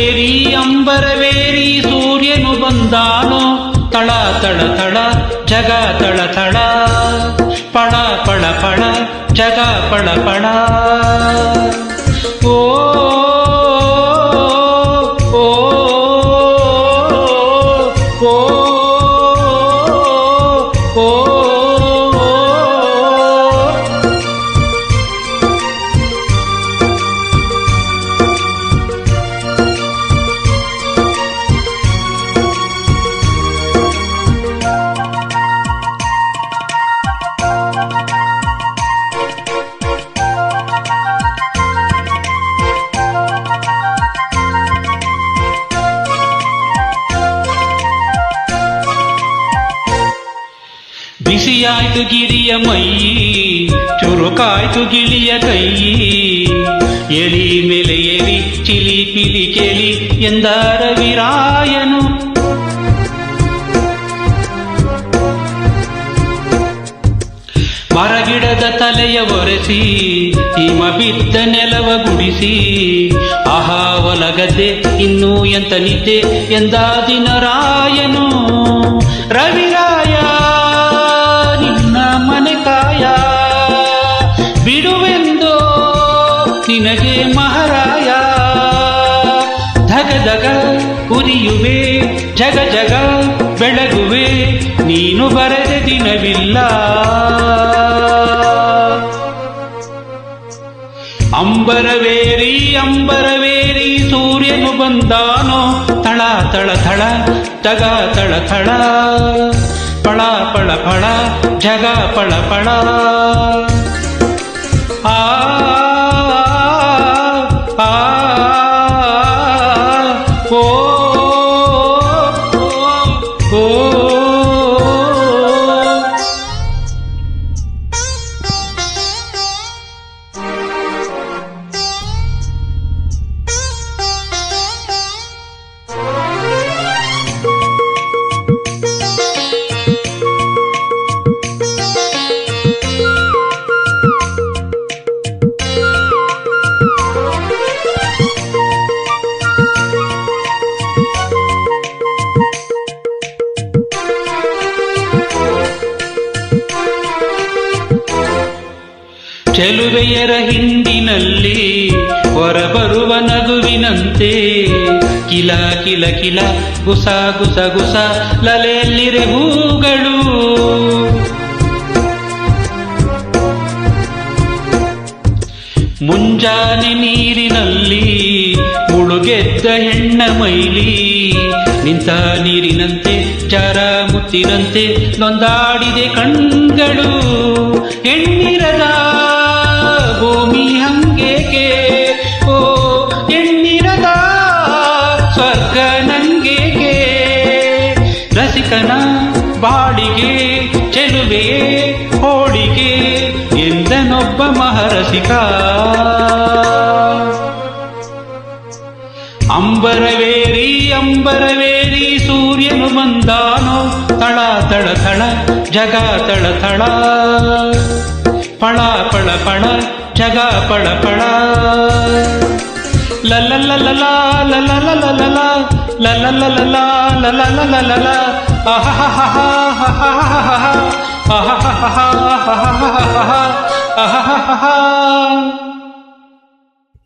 ಅಂಬರವೇರಿ ಅಂಬರವೇರಿ ಸೂರ್ಯನು ಬಂದಾನೋ ತಳ ತಳ ತಳ ಜಗ ತಳ ತಳ ಪಳ ಪಳ ಪಳ ಜಗ ಪಳ ಪಳ ಓ ಓ ಓ ಓ ಬಿಸಿಯಾಯ್ತು ಗಿರಿಯ ಮೈಯಿ ಚುರುಕಾಯ್ತು ಗಿಳಿಯ ಕೈಯಿ ಎಲಿ ಮೇಲೆ ಎಲಿ ಚಿಲಿ ಪಿಲಿ ಕೇಳಿ ಎಂದಾರ ವಿರಾಯನು ಮರಗಿಡದ ತಲೆಯ ಒರೆಸಿ ಹಿಮ ಬಿದ್ದ ನೆಲವ ಗುಡಿಸಿ ಆಹಾ ಒಲಗದ್ದೆ ಇನ್ನೂ ಎಂತ ನಿದ್ದೆ ಎಂದಾದಿನ ರಾಯನು ರವಿರಾಯ ಮನೆಕಾಯ ಬಿಡುವೆಂದೋ ನಿನಗೆ ಮಹಾರಾಯ ಧಗ ಧಗ ಉರಿಯುವೆ ಜಗ ಜಗ ಬೆಳಗುವೆ ನೀನು ಬರೆದ ದಿನವಿಲ್ಲ ಅಂಬರವೇರಿ ಅಂಬರವೇರಿ ಸೂರ್ಯನು ಬಂದಾನೋ ತಳ ತಳ ತಳ ಜಗ ತಳ ತಳ ಪಳ ಪಳ ಪಳ ಜಗ ಪಳ ಪಳ ಆ ಆ ಓ ಓ ಚೆಲುವೆಯರ ಹಿಂದಿನಲ್ಲಿ ಹೊರಬರುವ ನಗುವಿನಂತೆ ಕಿಲ ಕಿಲ ಕಿಲ ಗುಸ ಗುಸ ಗುಸ ಲಲೆಯಲ್ಲಿರೆ ಹೂಗಳು ಮುಂಜಾನೆ ನೀರಿನಲ್ಲಿ ಮುಳುಗೆದ್ದ ಹೆಣ್ಣ ಮೈಲಿ ನಿಂತ ನೀರಿನಂತೆ ಜಾರ ಮುತ್ತಿನಂತೆ ನೊಂದಾಡಿದೆ ಕಣ್ಗಳು ಹೆಣ್ಣಿರದ ಭೂಮಿ ಹಂಗೇಕೆ ಓ ಹೆಣ್ಣಿರದ ಸ್ವರ್ಗ ನಂಗೇಕೆ ರಸಿಕನ ಬಾಡಿಗೆ ಚೆಲುವೆಯೇ ಹೋಳಿಗೆ ಎಂದನೊಬ್ಬ ಮಹರಸಿಕ ಅಂಬರವೇರಿ ಅಂಬರವೇರಿ ಸೂರ್ಯನು ಬಂದಾನೋ ತಳ ತಳ ತಳ ಜಗ ತಳ ತಳ ಪಳ ಪಳ ಪಳ ಜಗ ಪಳ ಪಳ ಲಲಲಲಲ ಲಲಲಲಲ ಲಲಲಲಲ ಲಲಲಲಲ ಆಹಾಹಾಹಾ ಆಹಾಹಾಹಾ ಆಹಾಹಾಹಾ ಆಹಾಹಾಹಾ